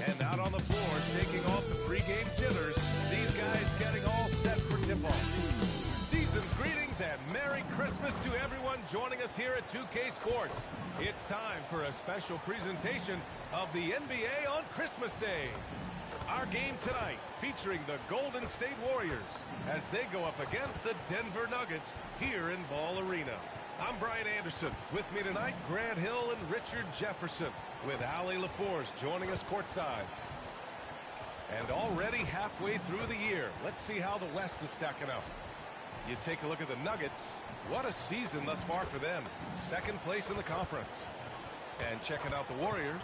And out on the floor, shaking off the pregame jitters, these guys getting all set for tip-off. Season's greetings and Merry Christmas to everyone joining us here at 2K Sports. It's time for a special presentation of the NBA on Christmas Day. Our game tonight featuring the Golden State Warriors as they go up against the Denver Nuggets here in Ball Arena. I'm Brian Anderson. With me tonight, Grant Hill and Richard Jefferson, with Allie LaForce joining us courtside. And already halfway through the year, let's see how the West is stacking up. You take a look at the Nuggets. What a season thus far for them. Second place in the conference. And checking out the Warriors,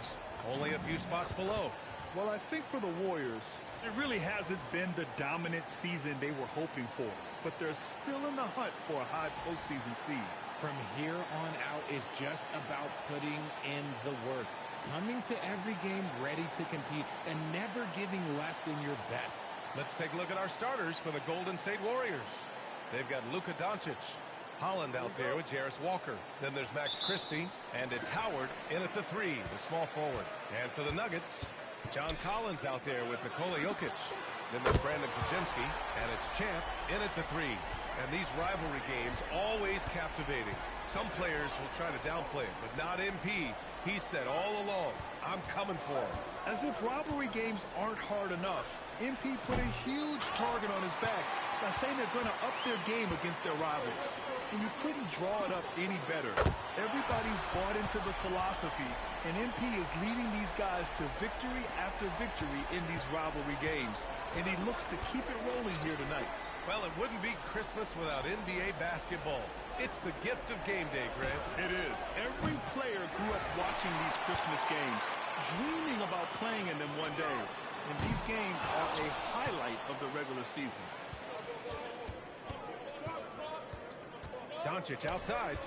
only a few spots below. Well, I think for the Warriors, it really hasn't been the dominant season they were hoping for. But they're still in the hunt for a high postseason seed. From here on out is just about putting in the work. Coming to every game ready to compete and never giving less than your best. Let's take a look at our starters for the Golden State Warriors. They've got Luka Doncic, Holland out there with Jarris Walker. Then there's Max Christie, and it's Howard in at the 3, the small forward. And for the Nuggets, John Collins out there with Nikola Jokic. Then there's Brandon Podziemski, and it's Champ in at the 3. And these rivalry games always captivating. Some players will try to downplay it, but not MP. He said all along, I'm coming for him. As if rivalry games aren't hard enough, MP put a huge target on his back by saying they're going to up their game against their rivals. And you couldn't draw it up any better. Everybody's bought into the philosophy, and MP is leading these guys to victory after victory in these rivalry games. And he looks to keep it rolling here tonight. Well, it wouldn't be Christmas without NBA basketball. It's the gift of game day, Grant. It is. Every player grew up watching these Christmas games, dreaming about playing in them one day. And these games are a highlight of the regular season. Doncic outside.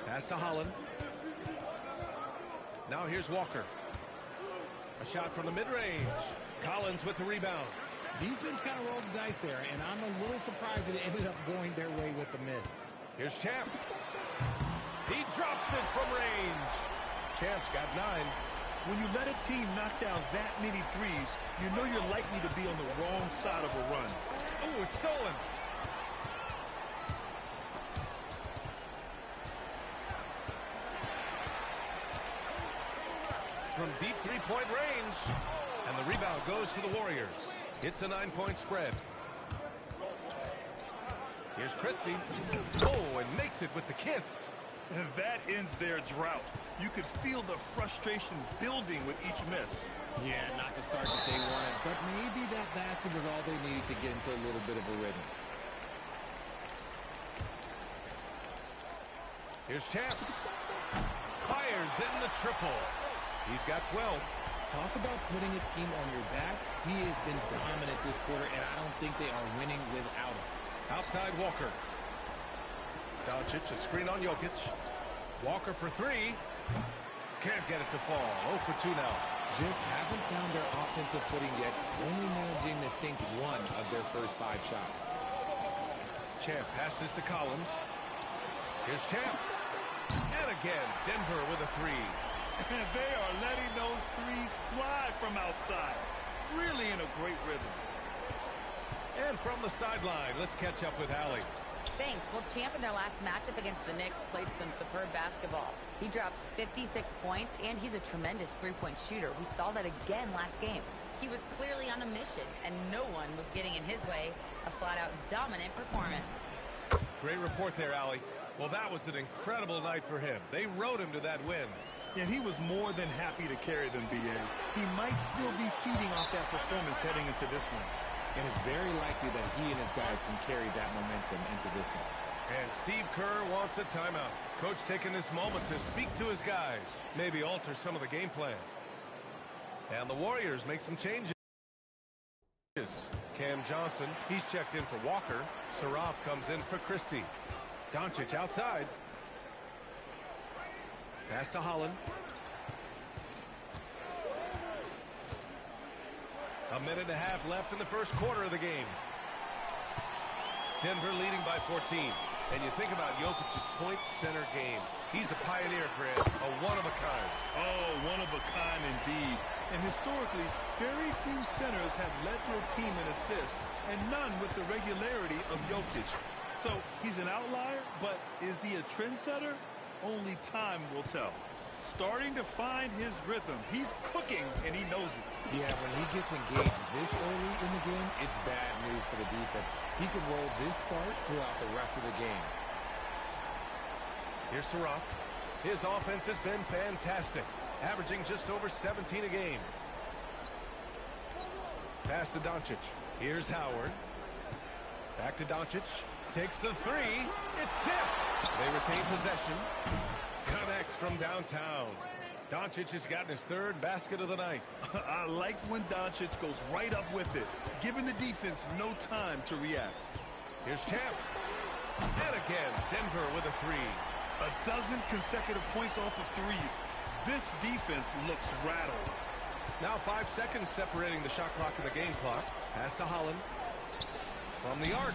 Pass to Holland. Now here's Walker. A shot from the mid-range. Collins with the rebound. Defense kind of rolled the dice there, and I'm a little surprised that it ended up going their way with the miss. Here's Champ. He drops it from range. Champ's got 9. When you let a team knock down that many threes, you know you're likely to be on the wrong side of a run. Oh, it's stolen. From deep three-point range. And the rebound goes to the Warriors. It's a 9-point spread. Here's Christie. Oh, and makes it with the kiss. And that ends their drought. You could feel the frustration building with each miss. Yeah, not the start that they wanted, but maybe that basket was all they needed to get into a little bit of a rhythm. Here's Champ. Fires in the triple. He's got 12. Talk about putting a team on your back. He has been dominant this quarter, and I don't think they are winning without him. Outside Walker. Doncic, a screen on Jokic. Walker for 3. Can't get it to fall. 0 for 2 now. Just haven't found their offensive footing yet, only managing to sink 1 of their first 5 shots. Champ passes to Collins. Here's Champ. And again, Denver with a 3. And they are letting those threes fly from outside. Really in a great rhythm. And from the sideline, let's catch up with Allie. Thanks. Well, Champ in their last matchup against the Knicks played some superb basketball. He dropped 56 points, and he's a tremendous three-point shooter. We saw that again last game. He was clearly on a mission, and no one was getting in his way. A flat-out dominant performance. Great report there, Allie. Well, that was an incredible night for him. They rode him to that win. And he was more than happy to carry them, B.A. He might still be feeding off that performance heading into this one. And it's very likely that he and his guys can carry that momentum into this one. And Steve Kerr wants a timeout. Coach taking this moment to speak to his guys. Maybe alter some of the game plan. And the Warriors make some changes. Cam Johnson, he's checked in for Walker. Saraf comes in for Christie. Doncic outside. Pass to Holland. A minute and a half left in the first quarter of the game. Denver leading by 14. And you think about Jokic's point center game. He's a pioneer, Grant, a one-of-a-kind. Oh, one-of-a-kind indeed. And historically, very few centers have led their team in assists, and none with the regularity of Jokic. So he's an outlier, but is he a trendsetter? Only time will tell. Starting to find his rhythm. He's cooking, and he knows it. Yeah, when he gets engaged this early in the game, it's bad news for the defense. He could roll this start throughout the rest of the game. Here's Saraf. His offense has been fantastic, averaging just over 17 a game. Pass to Doncic. Here's Howard. Back to Doncic. Takes the three. It's tipped. They retain possession. Connects from downtown. Doncic has gotten his third basket of the night. I like when Doncic goes right up with it, giving the defense no time to react. Here's Champ. And again, Denver with a three. A dozen consecutive points off of threes. This defense looks rattled. Now 5 seconds separating the shot clock and the game clock. Pass to Holland. From the arc.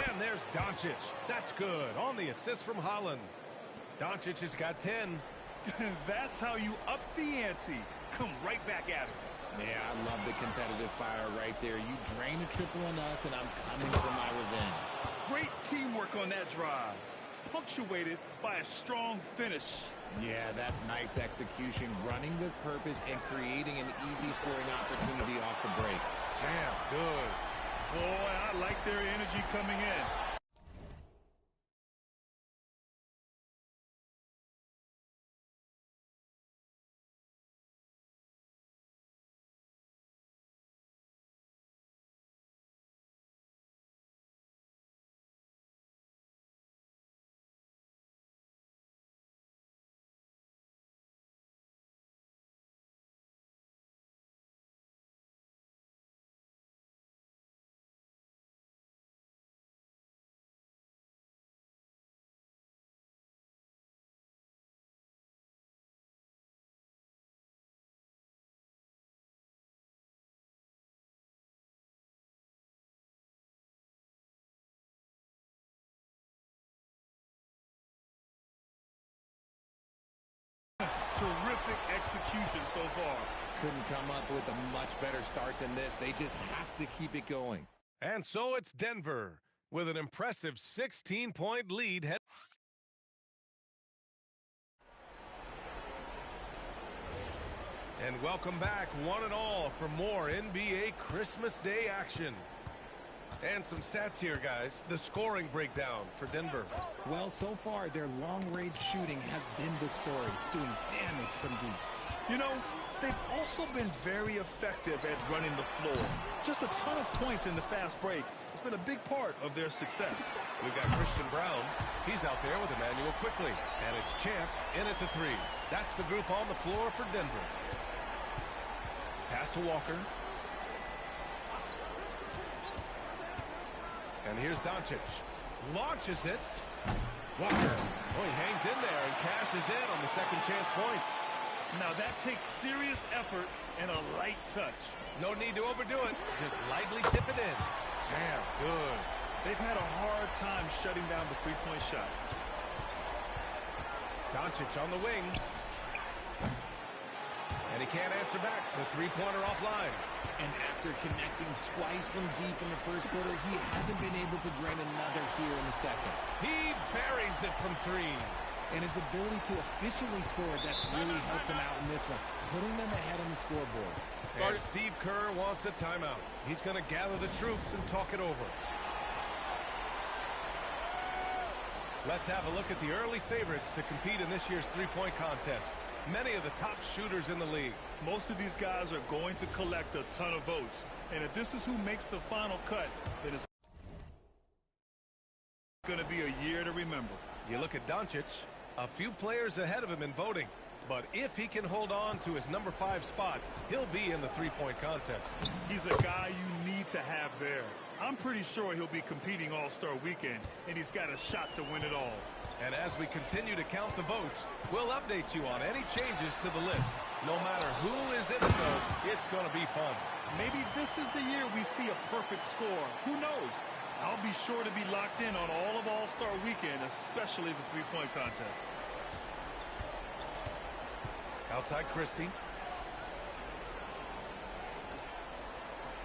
And there's Doncic. That's good. On the assist from Holland. Doncic has got 10. That's how you up the ante. Come right back at it. Yeah, I love the competitive fire right there. You drain a triple on us, and I'm coming for my revenge. Great teamwork on that drive. Punctuated by a strong finish. Yeah, that's nice execution. Running with purpose and creating an easy scoring opportunity off the break. Champ, good. Boy, I like their energy coming in. Terrific execution so far. Couldn't come up with a much better start than this. They just have to keep it going. And so it's Denver with an impressive 16-point lead. And welcome back, one and all, for more NBA Christmas Day action. And some stats here, guys. The scoring breakdown for Denver. Well, so far, their long-range shooting has been the story, doing damage from deep. You know, they've also been very effective at running the floor. Just a ton of points in the fast break. It's been a big part of their success. We've got Christian Brown. He's out there with Emmanuel quickly. And it's Champ in at the three. That's the group on the floor for Denver. Pass to Walker. And here's Doncic. Launches it. Walker. Oh, he hangs in there and cashes in on the second chance points. Now that takes serious effort and a light touch. No need to overdo it. Just lightly tip it in. Champ, good. They've had a hard time shutting down the three-point shot. Doncic on the wing. And he can't answer back. The three-pointer offline. And after connecting twice from deep in the first quarter, he hasn't been able to drain another here in the second. He buries it from three. And his ability to efficiently score, that's really helped him out in this one, putting them ahead on the scoreboard. And Steve Kerr wants a timeout. He's going to gather the troops and talk it over. Let's have a look at the early favorites to compete in this year's three-point contest. Many of the top shooters in the league. Most of these guys are going to collect a ton of votes. And if this is who makes the final cut, then it's going to be a You look at Doncic, a few players ahead of him in voting. But if he can hold on to his number 5 spot, he'll be in the three-point contest. He's a guy you need to have there. I'm pretty sure he'll be competing All-Star Weekend, and he's got a shot to win it all. And as we continue to count the votes, we'll update you on any changes to the list. No matter who is in it, though, it's going to be fun. Maybe this is the year we see a perfect score. Who knows? I'll be sure to be locked in on all of All-Star Weekend, especially the three-point contest. Outside Christie.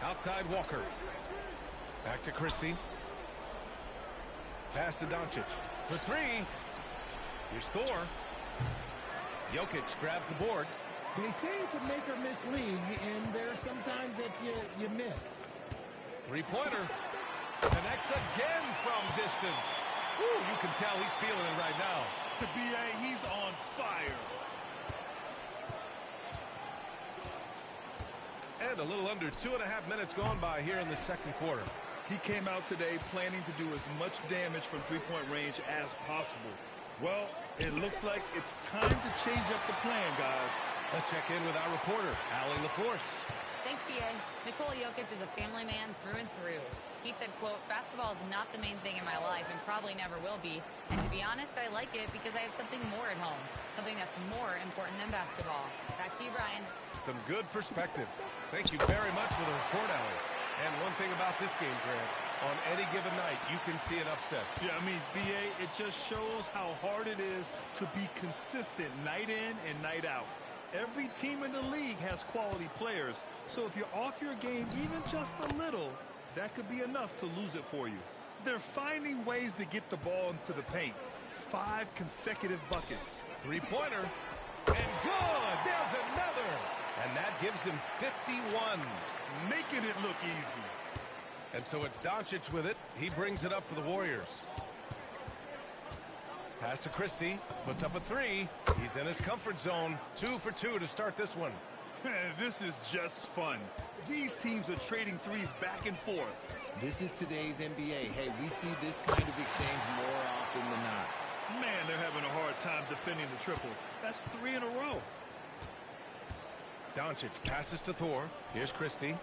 Outside Walker. Back to Christie. Pass to Doncic. For 3. Here's Thor. Jokic grabs the board. They say it's a make-or-miss league, and there are some times that you miss. Three-pointer. Connects again from distance. Woo, you can tell he's feeling it right now. The BA, he's on fire. And a little under 2.5 minutes gone by here in the second quarter. He came out today planning to do as much damage from three-point range as possible. Well, it looks like it's time to change up the plan, guys. Let's check in with our reporter, Allie LaForce. Thanks, B.A. Nikola Jokic is a family man through and through. He said, quote, basketball is not the main thing in my life and probably never will be. And to be honest, I like it because I have something more at home, something that's more important than basketball. Back to you, Brian. Some good perspective. Thank you very much for the report, Allie. And one thing about this game, Grant, on any given night, you can see an upset. Yeah, I mean, BA, it just shows how hard it is to be consistent night in and night out. Every team in the league has quality players, so if you're off your game even just a little, that could be enough to lose it for you. They're finding ways to get the ball into the paint. 5 consecutive buckets. Three-pointer. And good! There's another! And that gives him 51. Making it look easy. And so it's Doncic with it. He brings it up for the Warriors. Pass to Christie. Puts up a 3. He's in his comfort zone. 2 for 2 to start this one. This is just fun. These teams are trading threes back and forth. This is today's NBA. Hey, we see this kind of exchange more often than not. Man, they're having a hard time defending the triple. That's 3 in a row. Doncic passes to Thor. Here's Christie.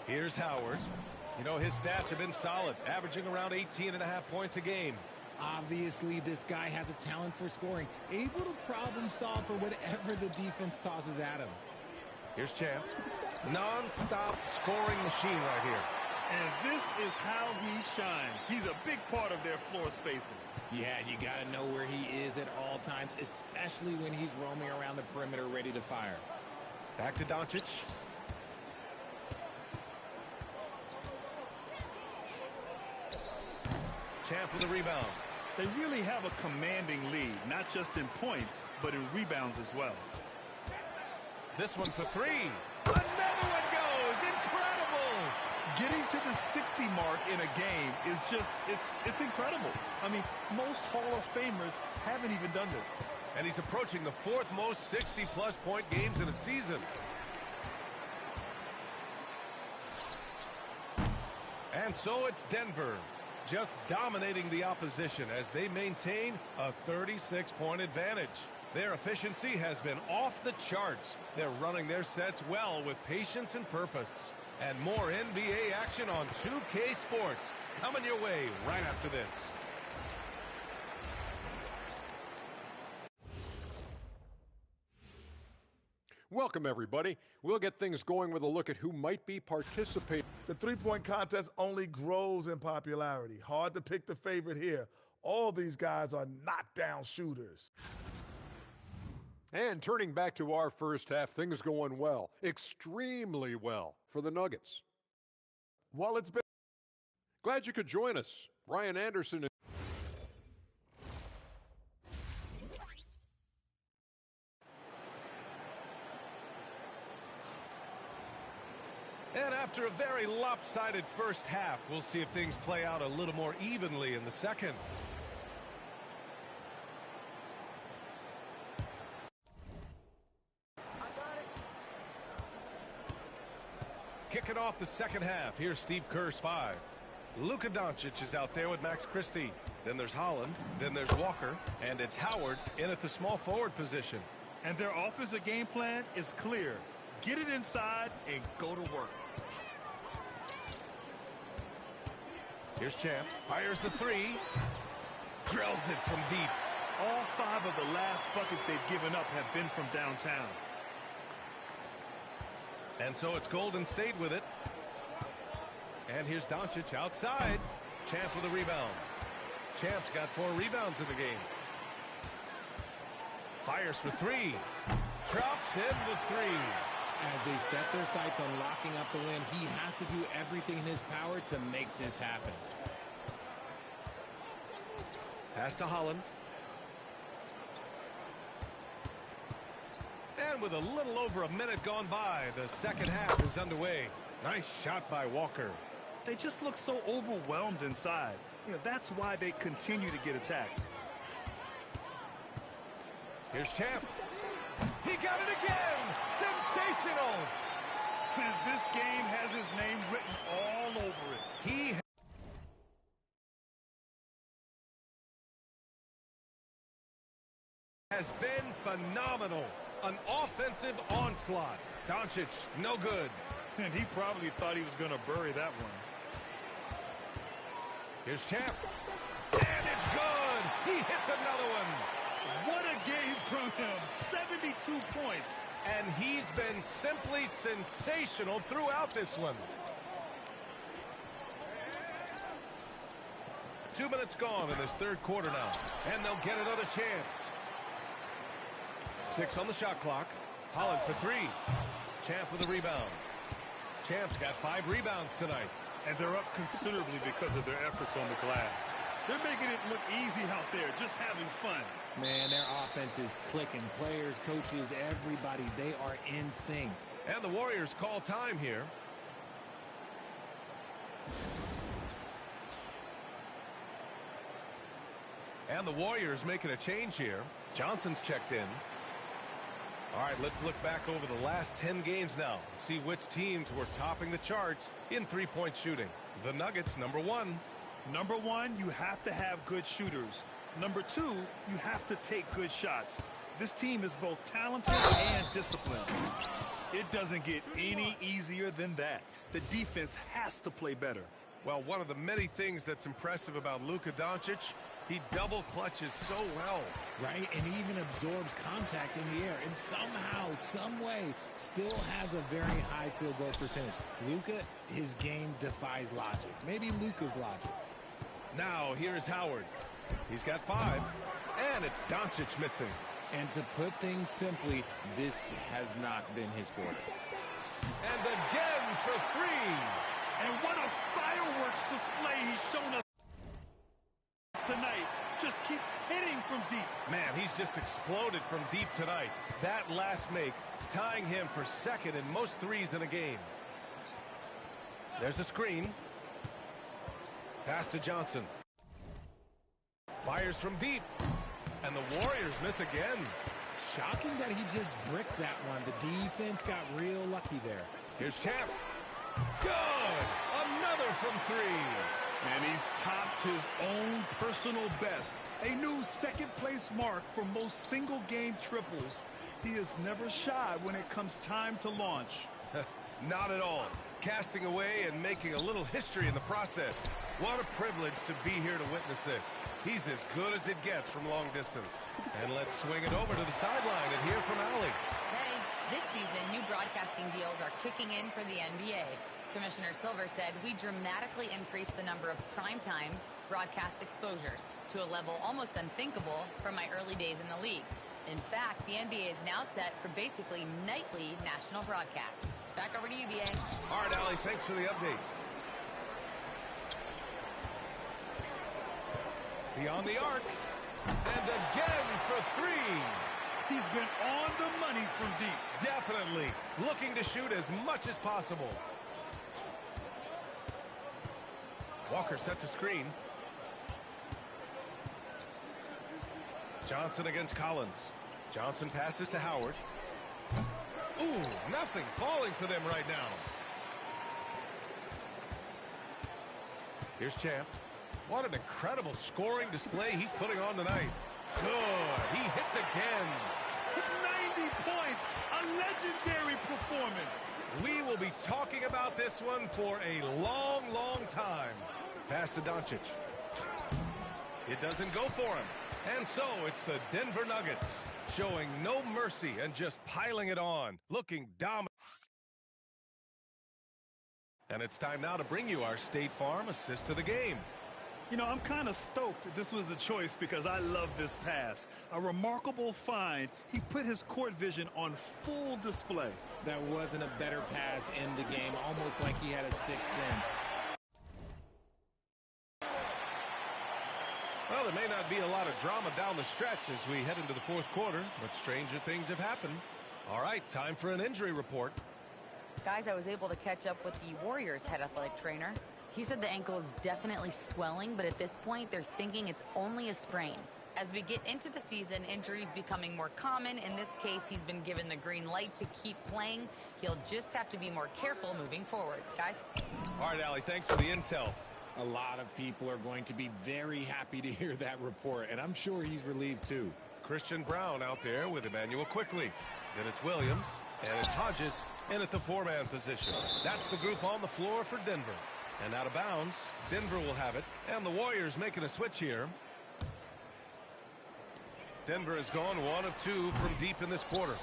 Here's Howard. You know, his stats have been solid, averaging around 18.5 points a game. Obviously, this guy has a talent for scoring, able to problem solve for whatever the defense tosses at him. Here's Chance. Non-stop scoring machine right here. And this is how he shines. He's a big part of their floor spacing. Yeah, you got to know where he is at all times, especially when he's roaming around the perimeter ready to fire. Back to Doncic. Champ with a rebound. They really have a commanding lead, not just in points, but in rebounds as well. This one for 3. Another one goes. Incredible. Getting to the 60 mark in a game is just, it's incredible. I mean, most Hall of Famers haven't even done this. And he's approaching the 4th most 60-plus point games in a season. And so it's Denver, just dominating the opposition as they maintain a 36-point advantage. Their efficiency has been off the charts. They're running their sets well with patience and purpose. And more NBA action on 2K Sports coming your way right after this. Welcome, everybody. We'll get things going with a look at who might be participating. The three-point contest only grows in popularity. Hard to pick the favorite here. All these guys are knockdown shooters. And turning back to our first half, things going well, extremely well for the Nuggets. While it's been Glad you could join us. Brian Anderson. And after a very lopsided first half, we'll see if things play out a little more evenly in the second. Kicking off the second half. Here's Steve Kerr's 5. Luka Doncic is out there with Max Christie. Then there's Holland. Then there's Walker. And it's Howard in at the small forward position. And their offensive game plan is clear. Get it inside and go to work. Here's Champ. Fires the three. Drills it from deep. All 5 of the last buckets they've given up have been from downtown. And so it's Golden State with it. And here's Doncic outside. Champ with a rebound. Champ's got 4 rebounds in the game. Fires for 3. Drops in the 3. As they set their sights on locking up the win, he has to do everything in his power to make this happen. Pass to Holland. And with a little over a minute gone by, the second half is underway. Nice shot by Walker. They just look so overwhelmed inside. That's why they continue to get attacked. Here's Champ. He got it again. Sensational. This game has his name written all over it. He has been phenomenal. An offensive onslaught. Doncic, no good. And he probably thought he was going to bury that one. Here's Champ. And it's good. He hits another one. What a game from him. 72 points. And he's been simply sensational throughout this one. 2 minutes gone in this third quarter now. And they'll get another chance. 6 on the shot clock. Holland for 3. Champ with a rebound. Champ's got 5 rebounds tonight. And they're up considerably because of their efforts on the glass. They're making it look easy out there, just having fun. Man, their offense is clicking. Players, coaches, everybody, they are in sync. And the Warriors call time here. And the Warriors making a change here. Johnson's checked in. All right, let's look back over the last 10 games now. See which teams were topping the charts in three-point shooting. The Nuggets, number 1. Number 1, you have to have good shooters. Number 2, you have to take good shots. This team is both talented and disciplined. It doesn't get any easier than that. The defense has to play better. Well, one of the many things that's impressive about Luka Doncic, he double clutches so well. Right, and even absorbs contact in the air, and somehow, some way, still has a very high field goal percentage. Luka, his game defies logic. Maybe Luka's logic. Now, here's Howard. He's got 5, and it's Doncic missing. And to put things simply, this has not been his forte. And again for 3. And what a fireworks display he's shown us tonight. Just keeps hitting from deep. Man, he's just exploded from deep tonight. That last make, tying him for second in most threes in a game. There's a screen. Pass to Johnson. Fires from deep. And the Warriors miss again. Shocking that he just bricked that one. The defense got real lucky there. Here's Champ. Good! Another from 3. And he's topped his own personal best. A new second-place mark for most single-game triples. He is never shy when it comes time to launch. Not at all. Casting away and making a little history in the process. What a privilege to be here to witness this. He's as good as it gets from long distance. And let's swing it over to the sideline and hear from Allie. Hey, this season, new broadcasting deals are kicking in for the NBA. Commissioner Silver said we dramatically increased the number of primetime broadcast exposures to a level almost unthinkable from my early days in the league. In fact, the NBA is now set for basically nightly national broadcasts. Back over to you, BA. All right, Allie, thanks for the update. Beyond the arc. And again for 3. He's been on the money from deep. Definitely. Looking to shoot as much as possible. Walker sets a screen. Johnson against Collins. Johnson passes to Howard. Ooh, nothing falling for them right now. Here's Champ. What an incredible scoring display he's putting on tonight. Good. He hits again. 90 points. A legendary performance. We will be talking about this one for a long, long time. Pass to Doncic. It doesn't go for him. And so it's the Denver Nuggets showing no mercy and just piling it on, looking dominant. And it's time now to bring you our State Farm assist to the game. You know, I'm kind of stoked that this was a choice because I love this pass. A remarkable find. He put his court vision on full display. That wasn't a better pass in the game, almost like he had a sixth sense. Well, there may not be a lot of drama down the stretch as we head into the fourth quarter, but stranger things have happened. All right, time for an injury report. Guys, I was able to catch up with the Warriors head athletic trainer. He said the ankle is definitely swelling, but at this point, they're thinking it's only a sprain. As we get into the season, injuries becoming more common. In this case, he's been given the green light to keep playing. He'll just have to be more careful moving forward. Guys? All right, Allie, thanks for the intel. A lot of people are going to be very happy to hear that report, and I'm sure he's relieved too. Christian Brown out there with Emmanuel quickly. Then it's Williams, and it's Hodges in at the four-man position. That's the group on the floor for Denver. And out of bounds, Denver will have it. And the Warriors making a switch here. Denver has gone 1 of 2 from deep in this quarter.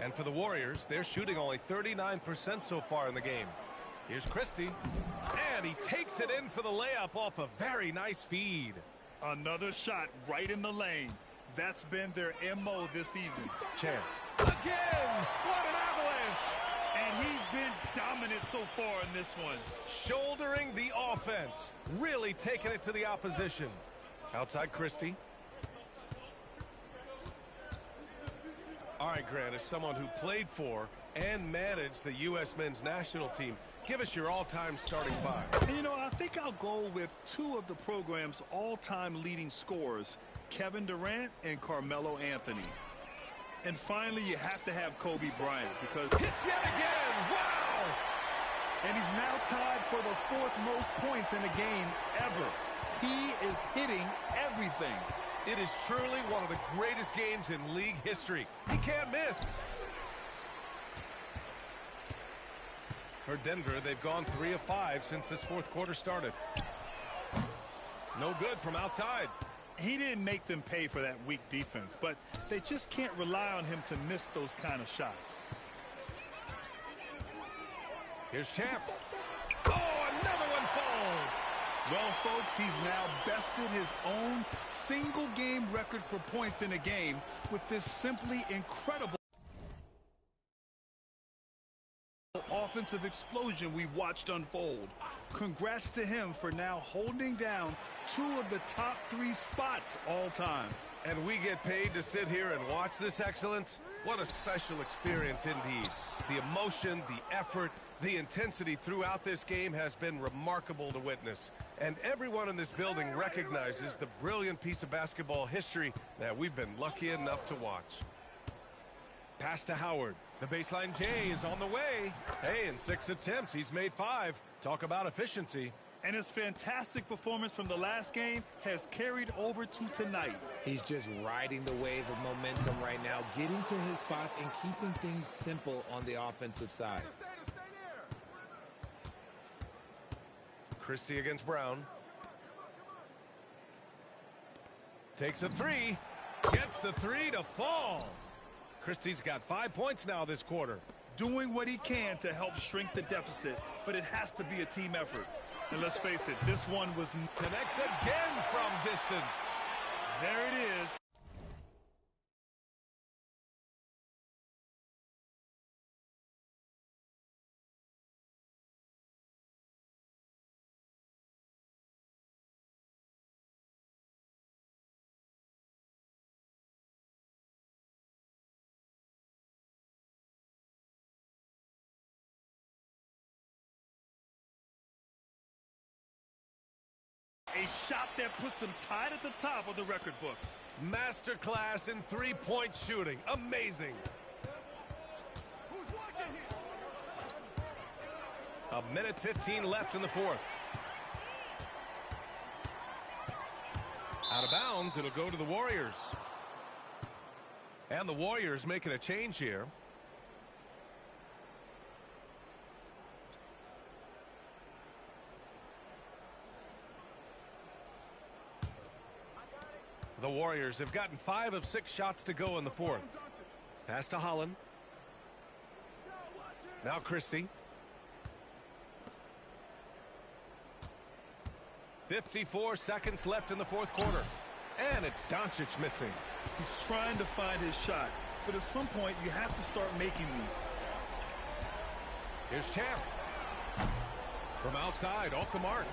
And for the Warriors, they're shooting only 39% so far in the game. Here's Christie. And he takes it in for the layup off a very nice feed. Another shot right in the lane. That's been their MO this evening. Champ. Again! What an avalanche! And he's been dominant so far in this one. Shouldering the offense. Really taking it to the opposition. Outside Christie. All right, Grant, as someone who played for and managed the U.S. men's national team, give us your all-time starting five. And, you know, I think I'll go with 2 of the program's all-time leading scorers, Kevin Durant and Carmelo Anthony. And finally, you have to have Kobe Bryant because... Hits yet again! Wow! And he's now tied for the 4th most points in a game ever. He is hitting everything. It is truly one of the greatest games in league history. He can't miss. For Denver, they've gone 3 of 5 since this fourth quarter started. No good from outside. He didn't make them pay for that weak defense, but they just can't rely on him to miss those kind of shots. Here's Champ. Oh, another one falls. Well, folks, he's now bested his own single-game record for points in a game with this simply incredible offensive explosion we watched unfold. Congrats to him for now holding down 2 of the top 3 spots all time. And we get paid to sit here and watch this excellence? What a special experience indeed. The emotion, the effort, the intensity throughout this game has been remarkable to witness. And everyone in this building recognizes the brilliant piece of basketball history that we've been lucky enough to watch. Pass to Howard. The baseline J is on the way. Hey, in 6 attempts, he's made 5. Talk about efficiency. And his fantastic performance from the last game has carried over to tonight. He's just riding the wave of momentum right now, getting to his spots and keeping things simple on the offensive side. Christie against Brown. Takes a 3. Gets the 3 to fall. Christie's got 5 points now this quarter. Doing what he can to help shrink the deficit, but it has to be a team effort. And let's face it, this one was... Connects again from distance. There it is. A shot that puts him tied at the top of the record books. Masterclass in three-point shooting. Amazing. 1:15 left in the fourth. Out of bounds, it'll go to the Warriors. And the Warriors making a change here. The Warriors have gotten 5 of 6 shots to go in the fourth. Pass to Holland. Now Christie. 54 seconds left in the fourth quarter. And it's Doncic missing. He's trying to find his shot, but at some point you have to start making these. Here's Champ. From outside, off the mark.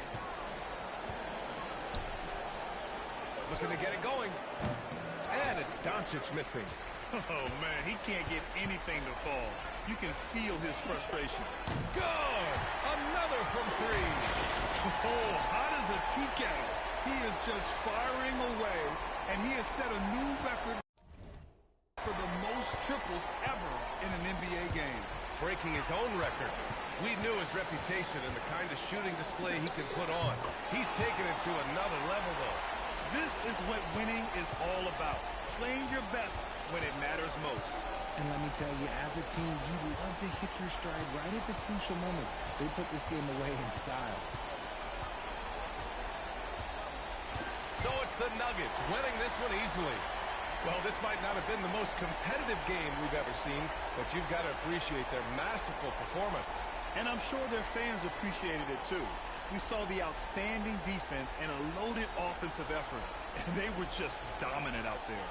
Looking to get it going. And it's Doncic missing. Oh, man, he can't get anything to fall. You can feel his frustration. Good! Another from 3. Oh, hot as a tea kettle. He is just firing away, and he has set a new record for the most triples ever in an NBA game. Breaking his own record. We knew his reputation and the kind of shooting display he can put on. He's taken it to another level, though. This is what winning is all about. Playing your best when it matters most. And let me tell you, as a team, you love to hit your stride right at the crucial moments. They put this game away in style. So it's the Nuggets winning this one easily. Well, this might not have been the most competitive game we've ever seen, but you've got to appreciate their masterful performance. And I'm sure their fans appreciated it too. We saw the outstanding defense and a loaded offensive effort, and they were just dominant out there.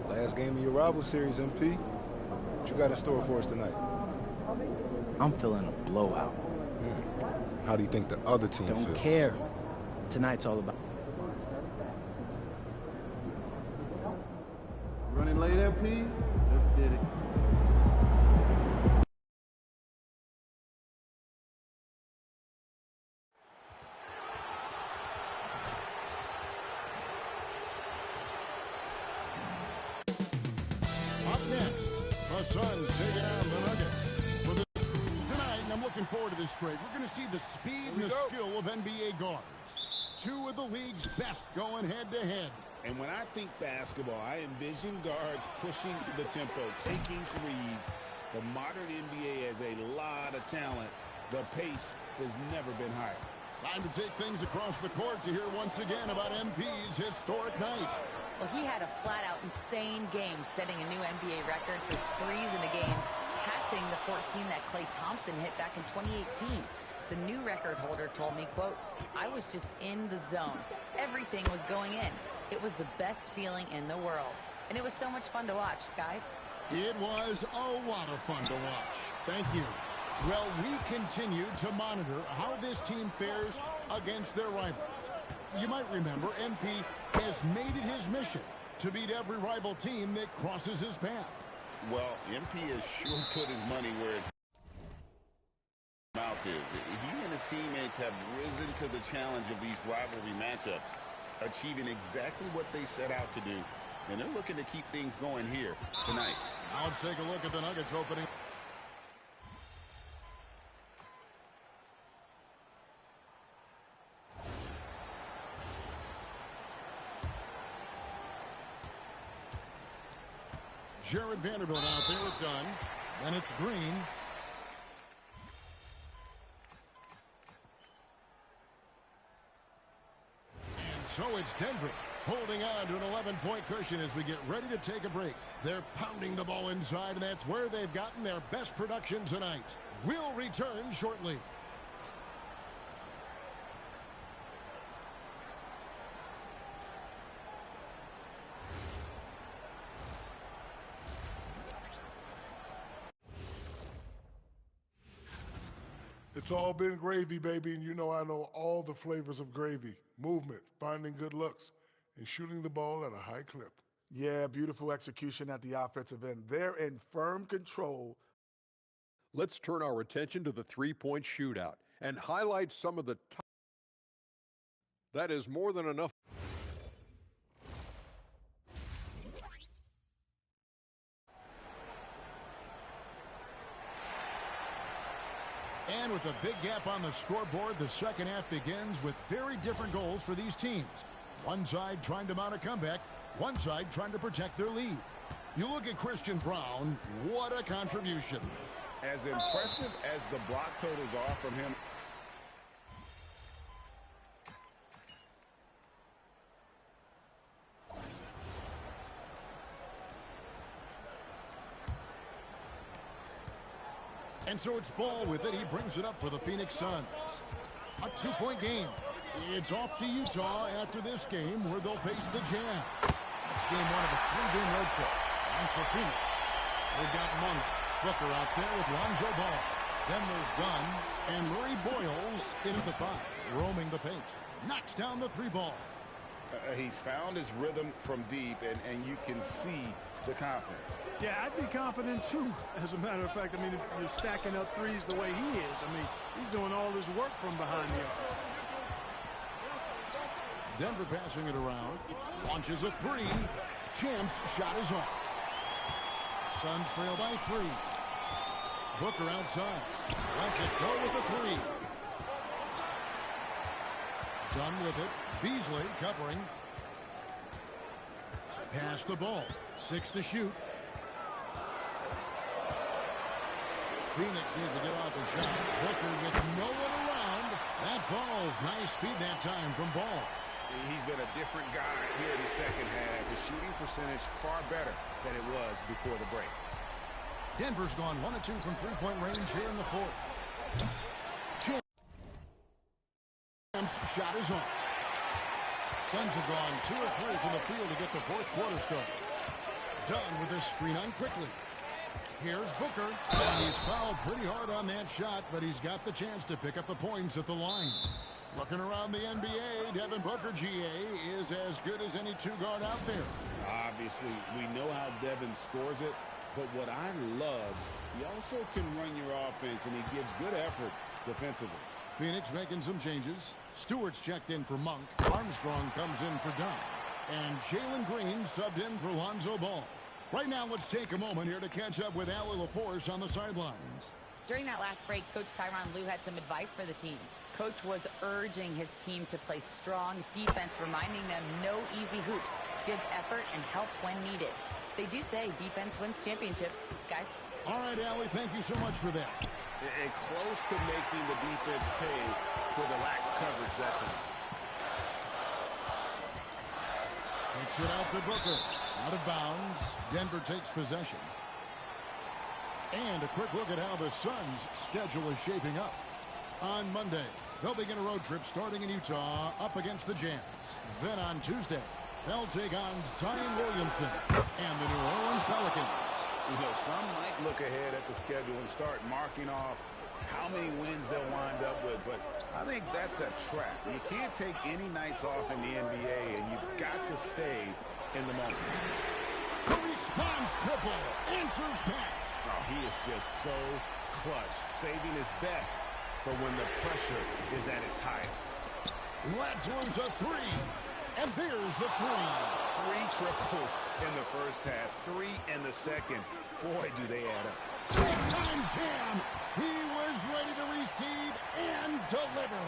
Last game of your rival series, MP. What you got in store for us tonight? I'm feeling a blowout. How do you think the other team feels? Don't care. Tonight's all about... Running late, MP? Let's get it. Forward to this break, we're going to see the speed and the skill of NBA guards. 2 of the league's best going head-to-head. And when I think basketball, I envision guards pushing the tempo, taking threes. The modern NBA has a lot of talent. The pace has never been higher. Time to take things across the court to hear once again about MP's historic night. Well, he had a flat-out insane game, setting a new NBA record for threes in a game, passing the 14 that Klay Thompson hit back in 2018. The new record holder told me, quote, "I was just in the zone. Everything was going in. It was the best feeling in the world." And it was so much fun to watch, guys. It was a lot of fun to watch. Thank you. Well, we continue to monitor how this team fares against their rivals. You might remember MP has made it his mission to beat every rival team that crosses his path. Well, MP has sure put his money where his mouth is. He and his teammates have risen to the challenge of these rivalry matchups, achieving exactly what they set out to do. And they're looking to keep things going here tonight. Now let's take a look at the Nuggets opening. Jared Vanderbilt out there with Dunn. And it's Green. And so it's Denver holding on to an 11-point cushion as we get ready to take a break. They're pounding the ball inside, and that's where they've gotten their best production tonight. We'll return shortly. It's all been gravy, baby, and you know I know all the flavors of gravy. Movement, finding good looks, and shooting the ball at a high clip. Yeah, beautiful execution at the offensive end. They're in firm control. Let's turn our attention to the three-point shootout and highlight some of the top. That is more than enough. And with a big gap on the scoreboard, the second half begins with very different goals for these teams. One side trying to mount a comeback, one side trying to protect their lead. You look at Christian Braun, what a contribution. As impressive as the block totals are from him. And so it's Ball with it. He brings it up for the Phoenix Suns. A two-point game. It's off to Utah after this game where they'll face the Jazz. That's game one of a three-game road trip. And for Phoenix, they've got Monk, Booker out there with Lonzo Ball. Then there's Dunn and Murray Boyles in at the 5, roaming the paint. Knocks down the three ball. He's found his rhythm from deep, and you can see the confidence. Yeah, I'd be confident too. As a matter of fact, I mean, if you're stacking up threes the way he is, I mean, he's doing all his work from behind the arc. Denver passing it around. Launches a three. Champ's shot is off. Suns trail by 3. Booker outside. Lets it go with a 3. Done with it. Beasley covering. Pass the ball. 6 to shoot. Phoenix needs to get off a shot. Booker with no one around. That falls. Nice feed that time from Ball. He's been a different guy here in the second half. His shooting percentage far better than it was before the break. Denver's gone 1 of 2 from three-point range here in the fourth. Champ's shot is on. Suns have gone 2 of 3 from the field to get the fourth quarter started. Done with this screen on quickly. Here's Booker. And he's fouled pretty hard on that shot, but he's got the chance to pick up the points at the line. Looking around the NBA, Devin Booker, GA, is as good as any two-guard out there. Obviously, we know how Devin scores it, but what I love, he also can run your offense, and he gives good effort defensively. Phoenix making some changes. Stewart's checked in for Monk. Armstrong comes in for Dunn. And Jalen Green subbed in for Lonzo Ball. Right now, let's take a moment here to catch up with Allie LaForce on the sidelines. During that last break, Coach Tyronn Lue had some advice for the team. Coach was urging his team to play strong defense, reminding them no easy hoops, give effort, and help when needed. They do say defense wins championships, guys. All right, Allie, thank you so much for that. And close to making the defense pay for the lax coverage that time. Kicks it out to Booker. Out of bounds. Denver takes possession. And a quick look at how the Suns' schedule is shaping up. On Monday, they'll begin a road trip starting in Utah up against the Jazz. Then on Tuesday, they'll take on Zion Williamson and the New Orleans Pelicans. You know, some might look ahead at the schedule and start marking off how many wins they'll wind up with, but I think that's a trap. You can't take any nights off in the NBA, and you've got to stay in the moment. The response triple answers back. Oh, he is just so clutch, saving his best for when the pressure is at its highest. Let's lose a 3. And there's the 3. 3 triples in the first half, 3 in the second. Boy, do they add up. Big-time jam. He was ready to receive and deliver.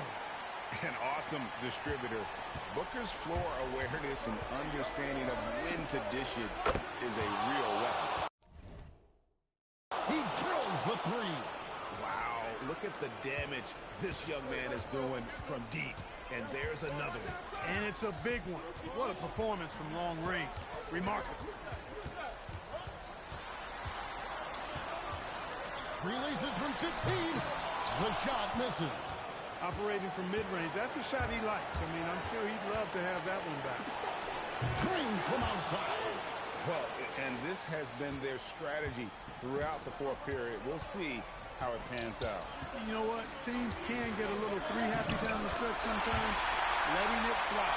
An awesome distributor. Booker's floor awareness and understanding of when to dish it is a real weapon. He drills the 3. Wow, look at the damage this young man is doing from deep. And there's another one. And it's a big one. What a performance from long range. Remarkable. Releases from 15. The shot misses. Operating from mid-range. That's a shot he likes. I mean, I'm sure he'd love to have that one back. Drained from outside. Well, and this has been their strategy throughout the fourth period. We'll see how it pans out. You know what? Teams can get a little three-happy down the stretch sometimes, letting it fly.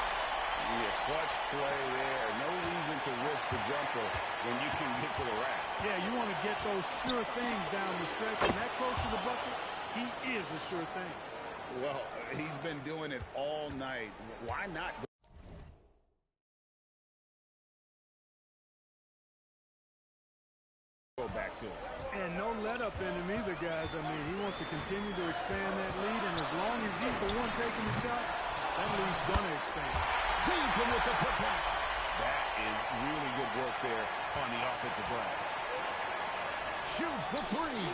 Yeah, clutch play there. No reason to risk the jumper when you can get to the rack. Yeah, you want to get those sure things down the stretch, and that close to the bucket, he is a sure thing. Well, he's been doing it all night. Why not go back to it? And no let-up in him either, guys. I mean, he wants to continue to expand that lead, and as long as he's the one taking the shot, that lead's going to expand. Sees him with the putback. That is really good work there on the offensive glass. Shoots the three.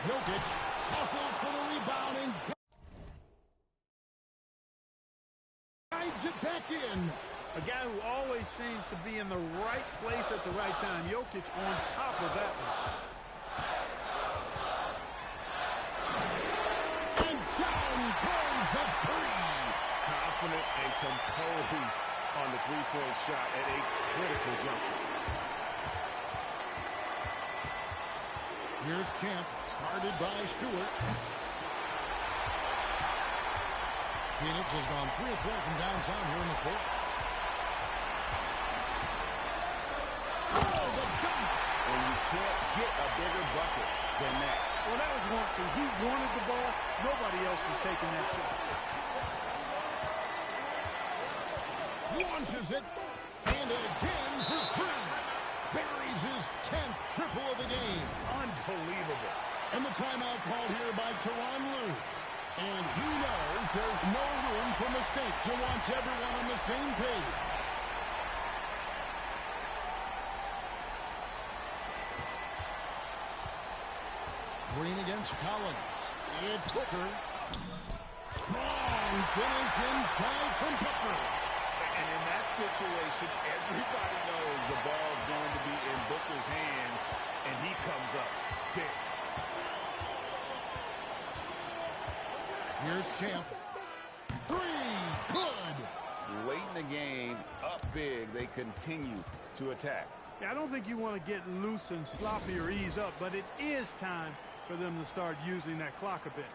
Jokic hustles for the rebound and guides it back in. A guy who always seems to be in the right place at the right time. Jokic on top of that one. And down goes the three. Confident and composed on the three-point shot at a critical juncture. Here's Champ, guarded by Stewart. Phoenix has gone 3 of 4 from downtown here in the fourth. Oh, the dunk! And you can't get a bigger bucket than that. Well, that was one, too. He wanted the ball. Nobody else was taking that shot. Launches it, and again for three. Buries his 10th triple of the game. Unbelievable. And the timeout called here by Tyronn Lue. And he knows there's no room for mistakes. He wants everyone on the same page. Green against Collins. It's Booker. Strong finish inside from Booker. And in that situation, everybody knows the ball's going to be in Booker's hands, and he comes up big. Here's Champ. Three. Good. Late in the game, up big, they continue to attack. Yeah, I don't think you want to get loose and sloppy or ease up, but it is time for them to start using that clock a bit.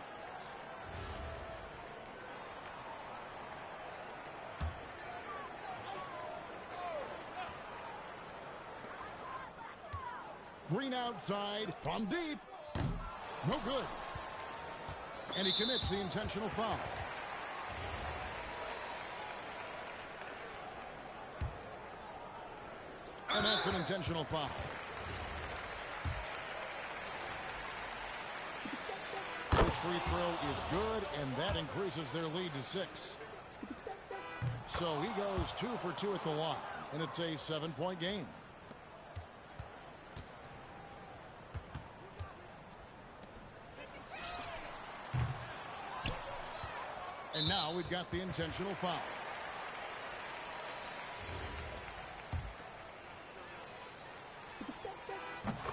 Green outside from deep. No good. And he commits the intentional foul. And that's an intentional foul. This free throw is good, and that increases their lead to 6. So he goes 2 for 2 at the line, and it's a 7-point game. And now we've got the intentional foul.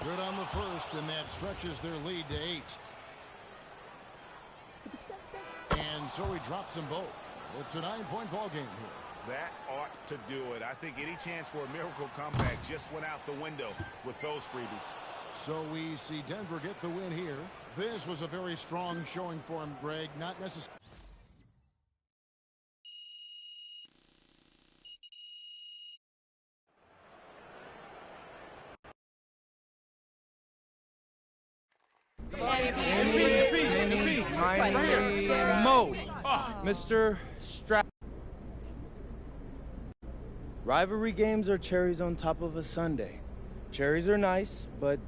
Good on the first, and that stretches their lead to 8. And so he drops them both. It's a 9-point ball game here. That ought to do it. I think any chance for a miracle comeback just went out the window with those freebies. So we see Denver get the win here. This was a very strong showing for him, Greg. Not necessarily. Mo, Mr. Strap. Rivalry games are cherries on top of a sundae. Cherries are nice, but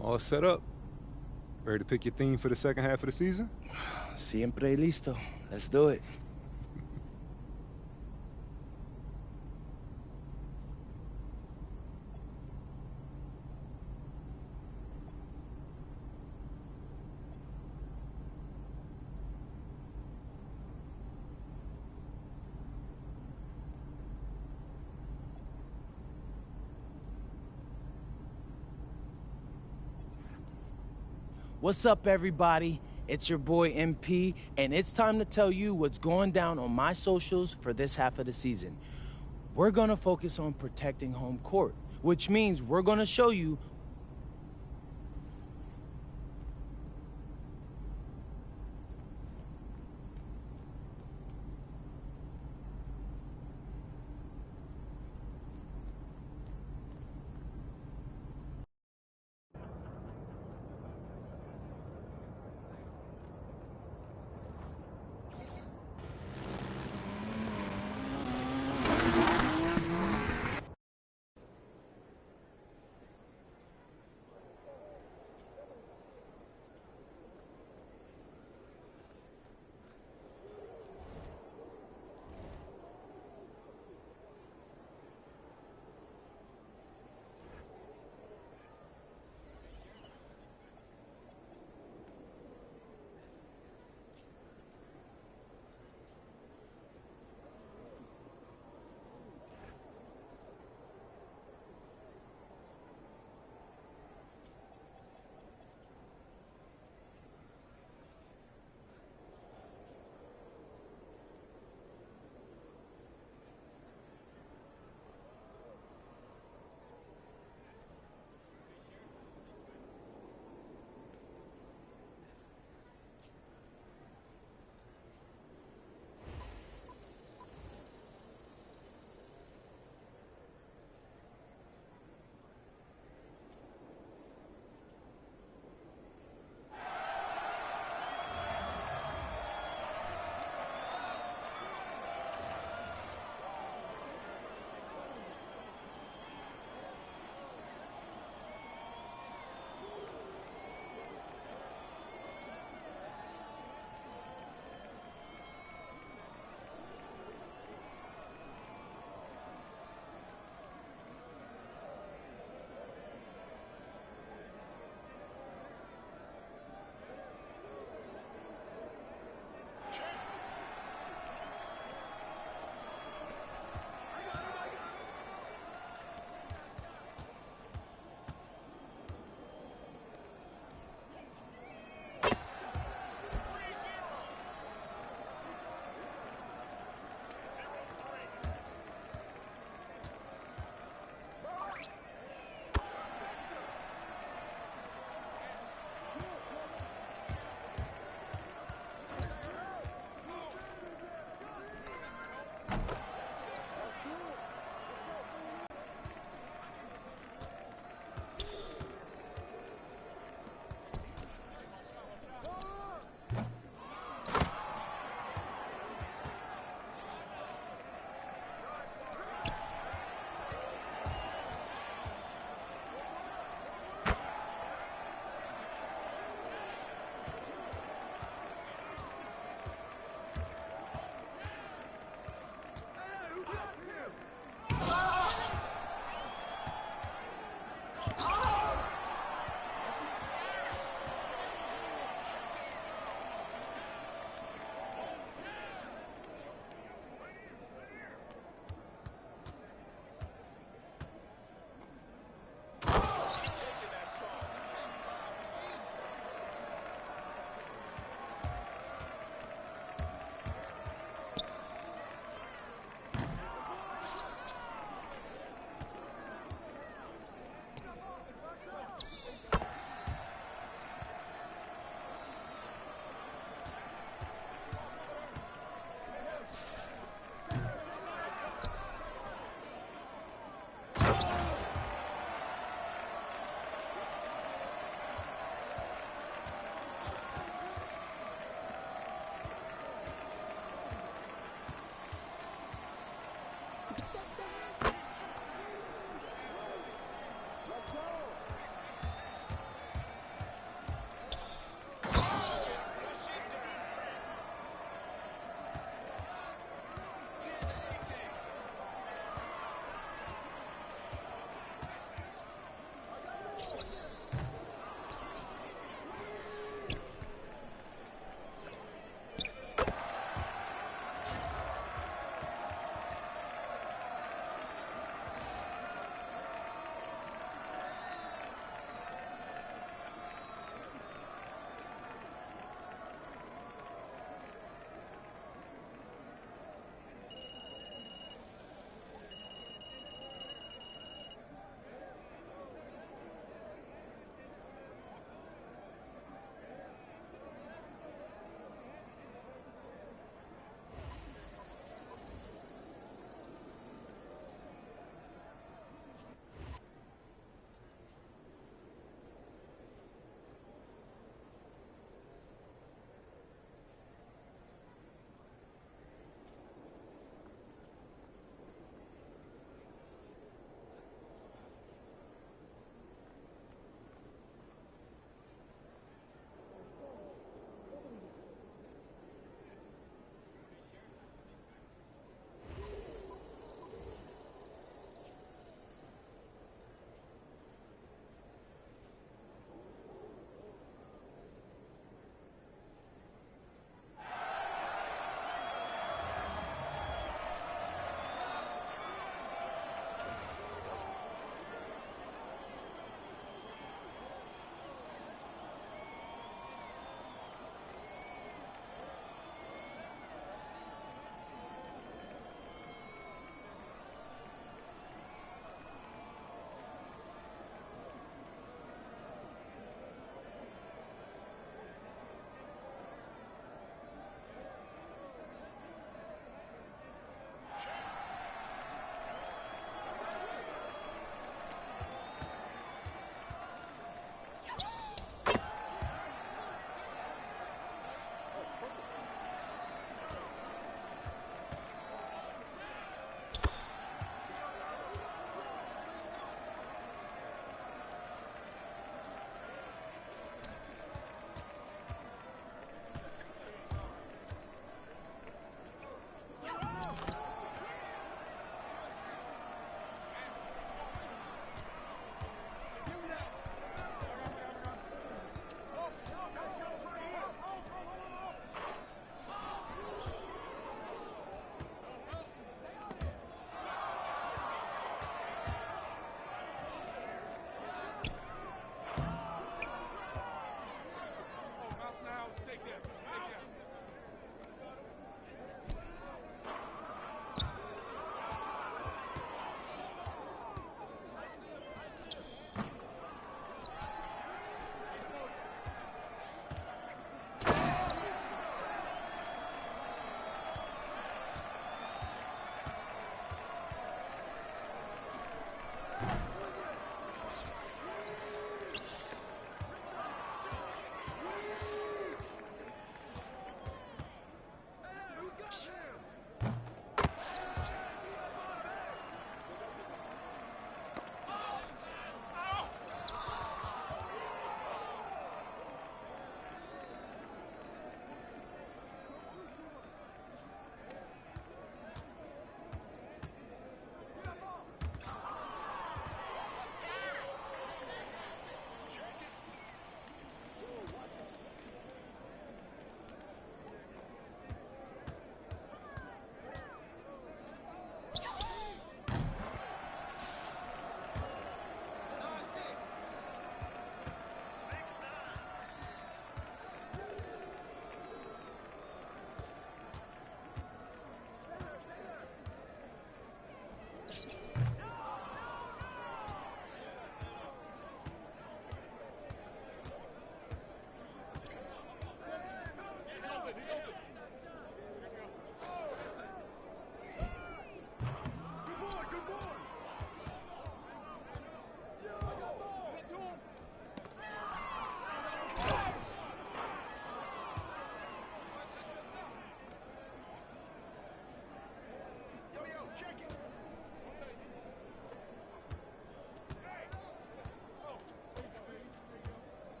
All set up. Ready to pick your theme for the second half of the season? Siempre listo. Let's do it. What's up, everybody? It's your boy MP, and it's time to tell you what's going down on my socials for this half of the season. We're gonna focus on protecting home court, which means we're gonna show you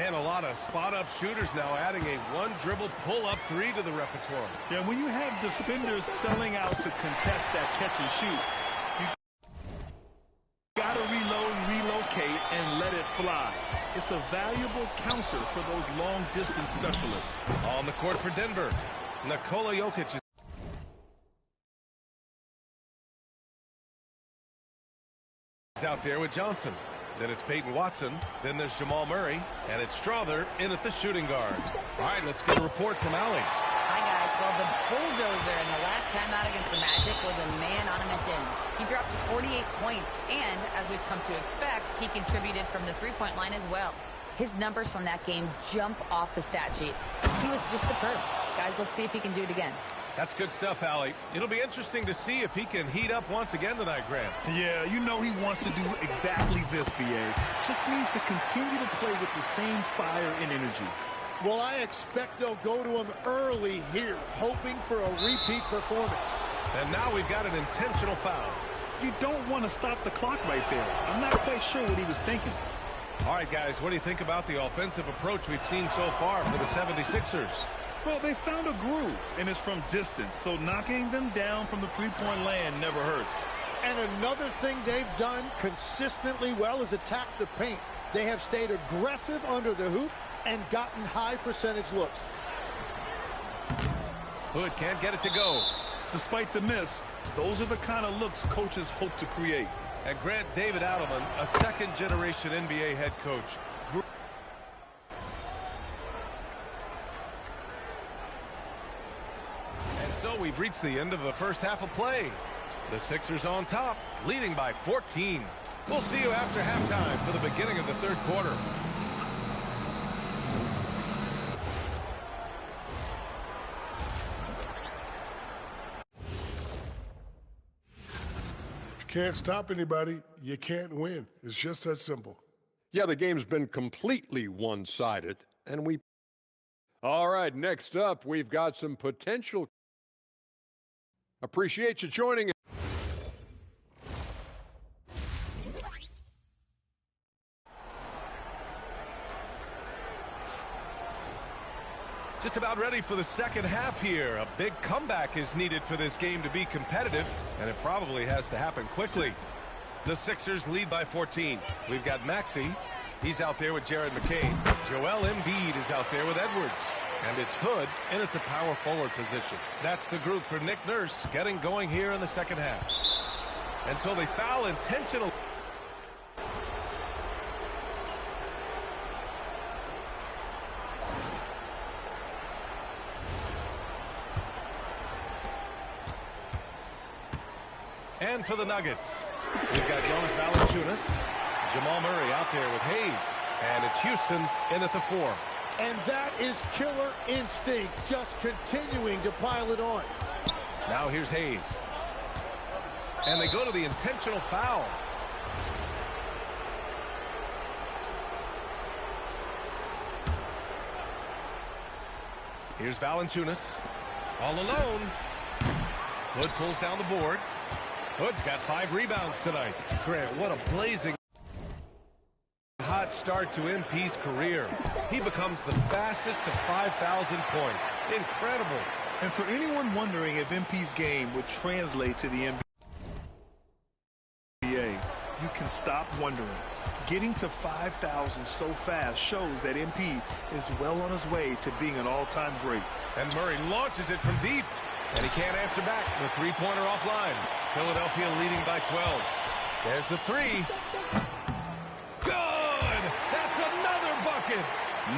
And a lot of spot-up shooters now adding a one-dribble pull-up three to the repertoire. Yeah, when you have defenders selling out to contest that catch and shoot, you got to reload, relocate, and let it fly. It's a valuable counter for those long-distance specialists. On the court for Denver, Nikola Jokic is out there with Johnson. Then it's Peyton Watson. Then there's Jamal Murray. And it's Strother in at the shooting guard. All right, let's get a report from Allie. Hi, guys. Well, the bulldozer in the last time out against the Magic was a man on a mission. He dropped 48 points, and as we've come to expect, he contributed from the three-point line as well. His numbers from that game jump off the stat sheet. He was just superb. Guys, let's see if he can do it again. That's good stuff, Allie. It'll be interesting to see if he can heat up once again tonight, Graham. Yeah, you know he wants to do exactly this, B.A. Just needs to continue to play with the same fire and energy. Well, I expect they'll go to him early here, hoping for a repeat performance. And now we've got an intentional foul. You don't want to stop the clock right there. I'm not quite sure what he was thinking. All right, guys, what do you think about the offensive approach we've seen so far for the 76ers? Well, they found a groove, and it's from distance, so knocking them down from the three-point land never hurts. And another thing they've done consistently well is attack the paint. They have stayed aggressive under the hoop and gotten high percentage looks. Hood can't get it to go. Despite the miss, those are the kind of looks coaches hope to create. And Grant, David Adelman, a second-generation NBA head coach. And so we've reached the end of the first half of play. The Sixers on top, leading by 14. We'll see you after halftime for the beginning of the third quarter. Can't stop anybody, you can't win. It's just that simple. Yeah, the game's been completely one-sided, and we... All right, next up, we've got some potential... Appreciate you joining us. Just about ready for the second half here. A big comeback is needed for this game to be competitive, and it probably has to happen quickly. The Sixers lead by 14. We've got Maxey. He's out there with Jared McCain. Joel Embiid is out there with Edwards. And it's Hood in at the power forward position. That's the group for Nick Nurse getting going here in the second half. And so they foul intentionally. And for the Nuggets, we've got Jonas Valanciunas, Jamal Murray out there with Hayes, and it's Houston in at the 4. And that is killer instinct, just continuing to pile it on. Now here's Hayes. And they go to the intentional foul. Here's Valanciunas, all alone. Hood pulls down the board. Hood's got 5 rebounds tonight. Grant, what a blazing hot start to MP's career. He becomes the fastest to 5,000 points. Incredible. And for anyone wondering if MP's game would translate to the NBA, you can stop wondering. Getting to 5,000 so fast shows that MP is well on his way to being an all-time great. And Murray launches it from deep. And he can't answer back. The three-pointer offline. Philadelphia leading by 12. There's the 3. Good! That's another bucket!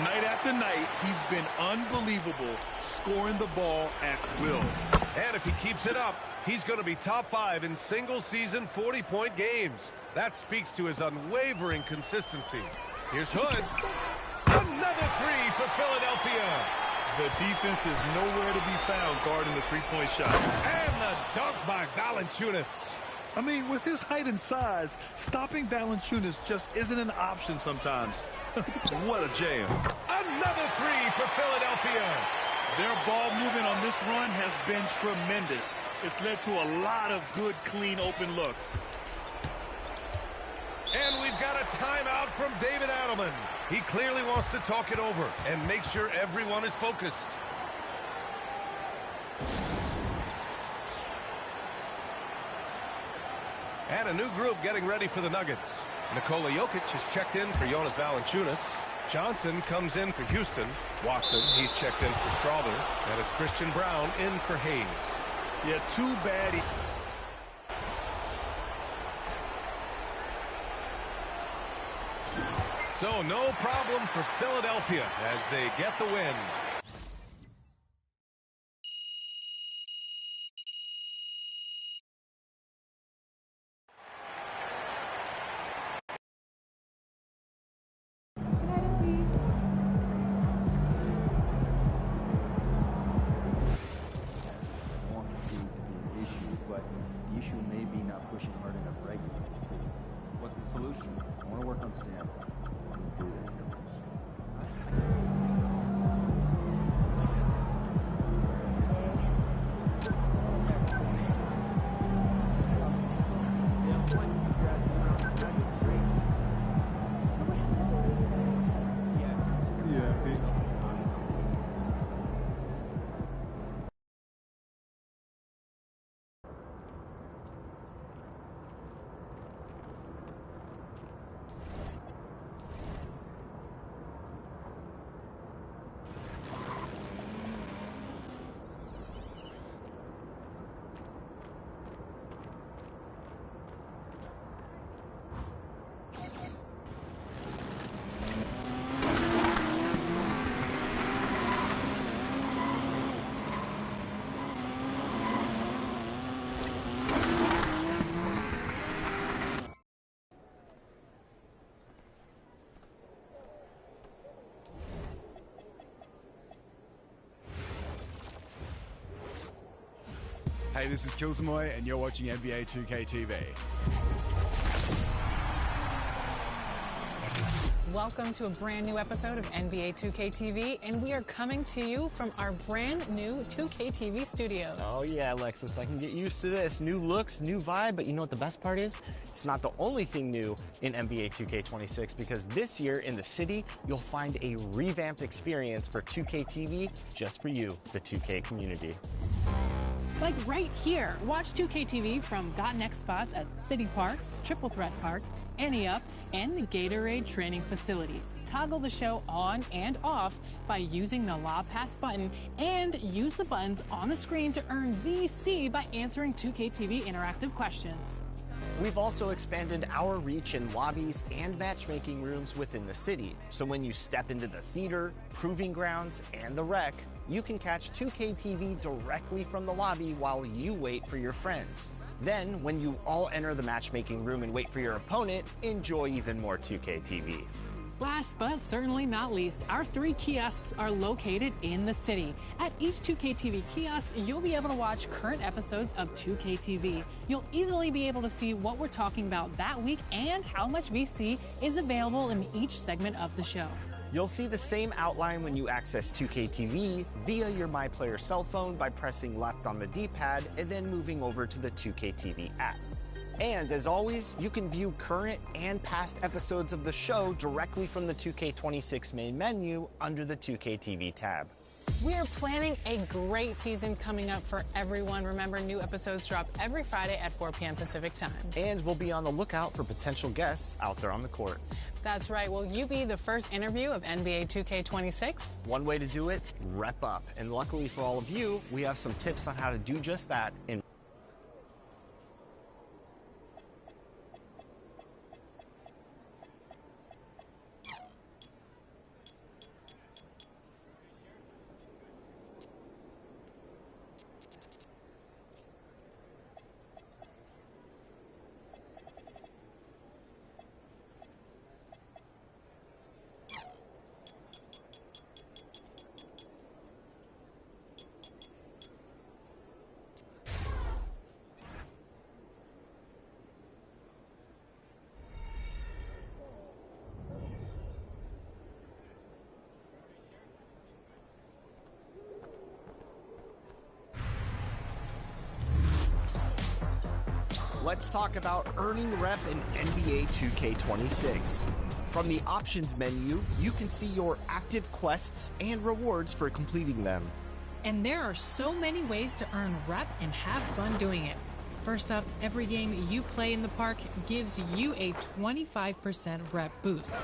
Night after night, he's been unbelievable, scoring the ball at will. And if he keeps it up, he's going to be top 5 in single-season 40-point games. That speaks to his unwavering consistency. Here's Hood. Another 3 for Philadelphia. The defense is nowhere to be found guarding the three-point shot. And the dunk by Valanciunas. I mean, with his height and size, stopping Valanciunas just isn't an option sometimes. What a jam. Another 3 for Philadelphia. Their ball movement on this run has been tremendous. It's led to a lot of good, clean, open looks. And we've got a timeout from David Adelman. He clearly wants to talk it over and make sure everyone is focused. And a new group getting ready for the Nuggets. Nikola Jokic has checked in for Jonas Valanciunas. Johnson comes in for Houston. Watson, he's checked in for Strawther. And it's Christian Brown in for Hayes. Yeah, too bad. So no problem for Philadelphia as they get the win. Hey, this is Kilsamoy, and you're watching NBA 2K TV. Welcome to a brand new episode of NBA 2K TV, and we are coming to you from our brand new 2K TV studio. Oh yeah, Alexis, I can get used to this. New looks, new vibe, but you know what the best part is? It's not the only thing new in NBA 2K26, because this year in the city, you'll find a revamped experience for 2K TV just for you, the 2K community. Like right here. Watch 2K TV from Got Next spots at City Parks, Triple Threat Park, Ante Up, and the Gatorade Training Facility. Toggle the show on and off by using the La Pass button, and use the buttons on the screen to earn VC by answering 2K TV interactive questions. We've also expanded our reach in lobbies and matchmaking rooms within the city. So when you step into the theater, proving grounds, and the rec, you can catch 2K TV directly from the lobby while you wait for your friends. Then, when you all enter the matchmaking room and wait for your opponent, enjoy even more 2K TV. Last but certainly not least, our 3 kiosks are located in the city. At each 2K TV kiosk, you'll be able to watch current episodes of 2K TV. You'll easily be able to see what we're talking about that week and how much VC is available in each segment of the show. You'll see the same outline when you access 2K TV via your MyPlayer cell phone by pressing left on the D-pad and then moving over to the 2K TV app. And as always, you can view current and past episodes of the show directly from the 2K26 main menu under the 2K TV tab. We are planning a great season coming up for everyone. Remember, new episodes drop every Friday at 4 p.m. Pacific time. And we'll be on the lookout for potential guests out there on the court. That's right. Will you be the first interview of NBA 2K26? One way to do it, rep up. And luckily for all of you, we have some tips on how to do just that in Let's talk about earning rep in NBA 2K26. From the options menu, you can see your active quests and rewards for completing them. And there are so many ways to earn rep and have fun doing it. First up, every game you play in the park gives you a 25% rep boost.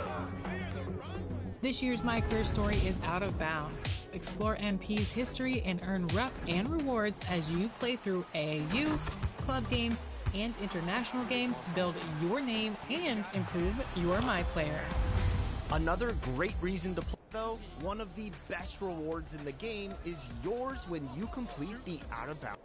This year's My Career Story is Out of Bounds. Explore MP's history and earn rep and rewards as you play through AAU, club games, and international games to build your name and improve your My Player. Another great reason to play, though, one of the best rewards in the game is yours when you complete the Out of Bounds.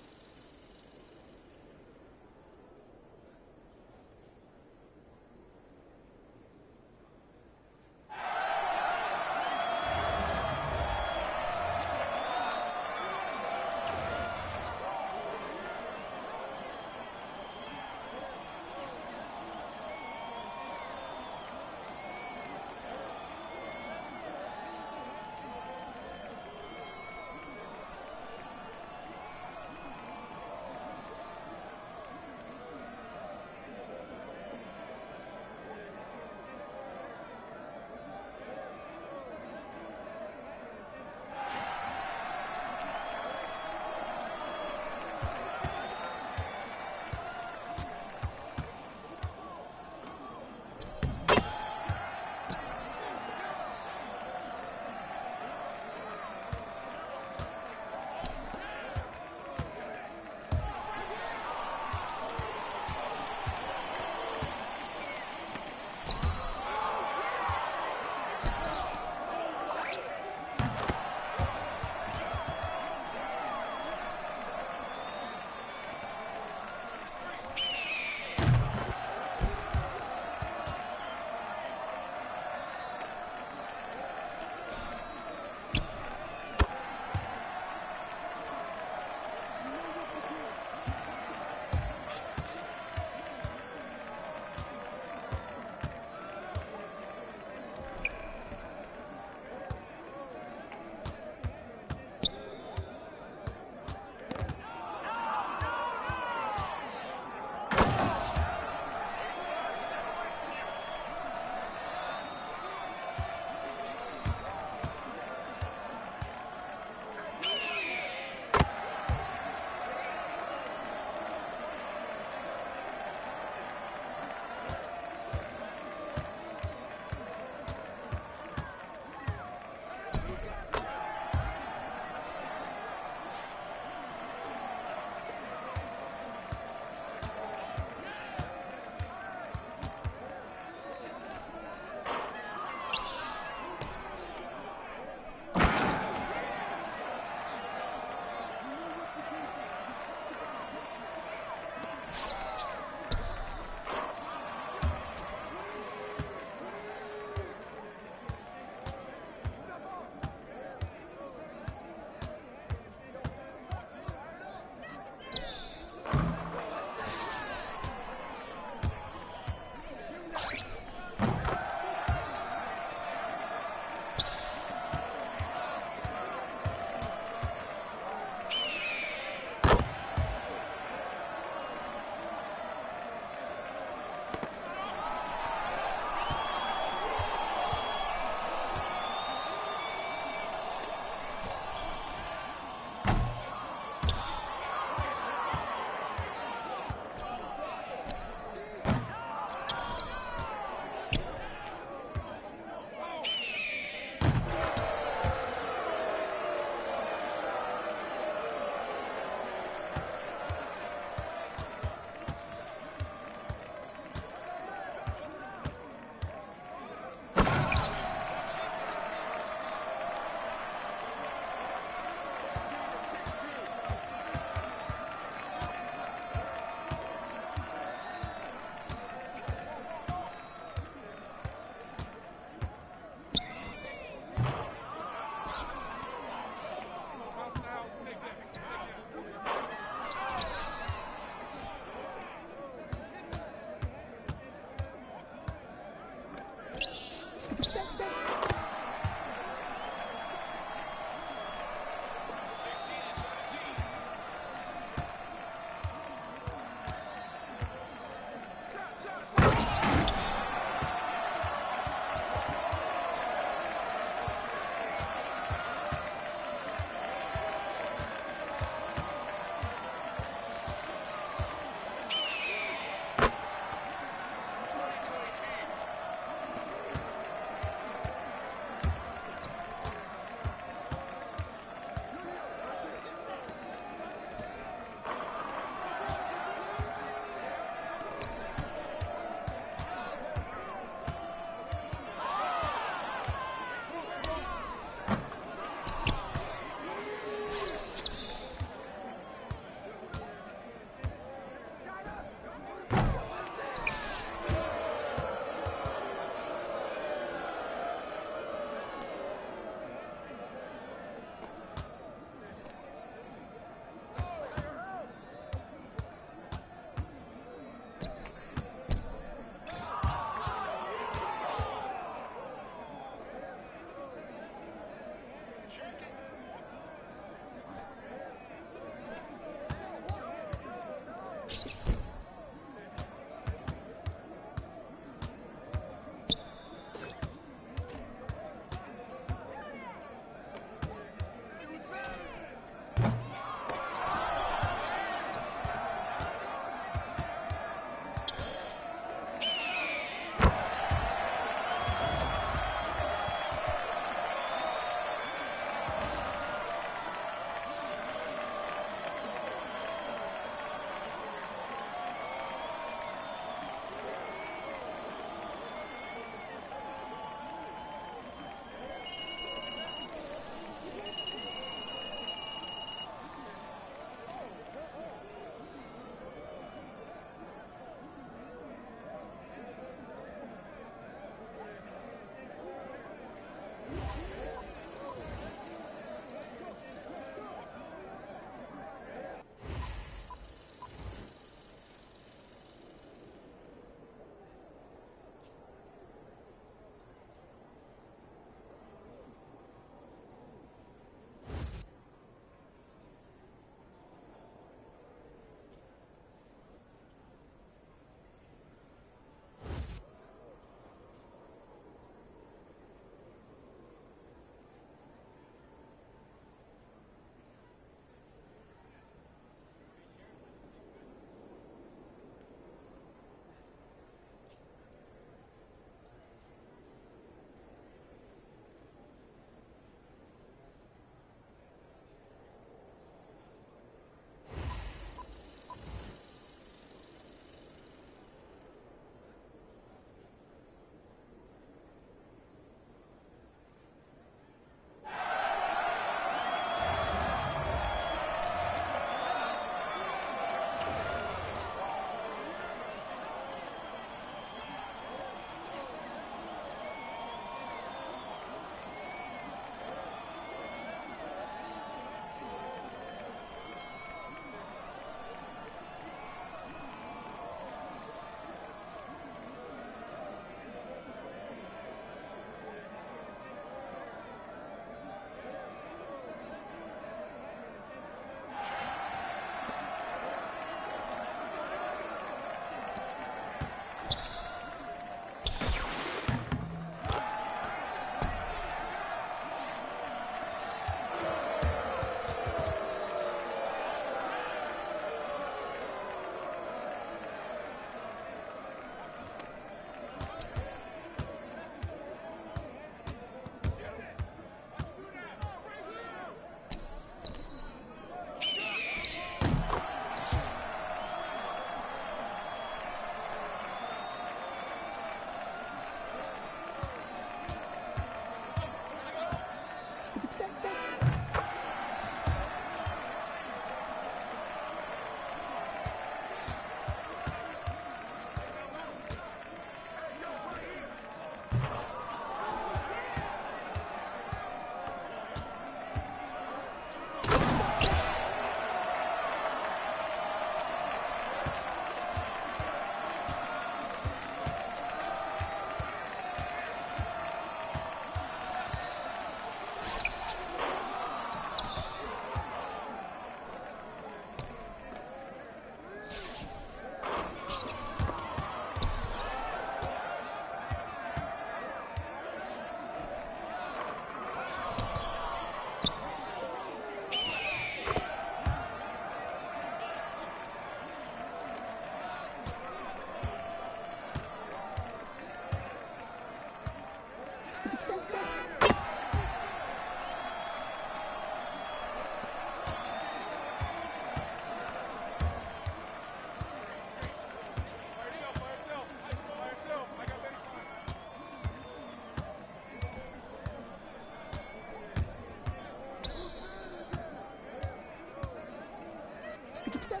to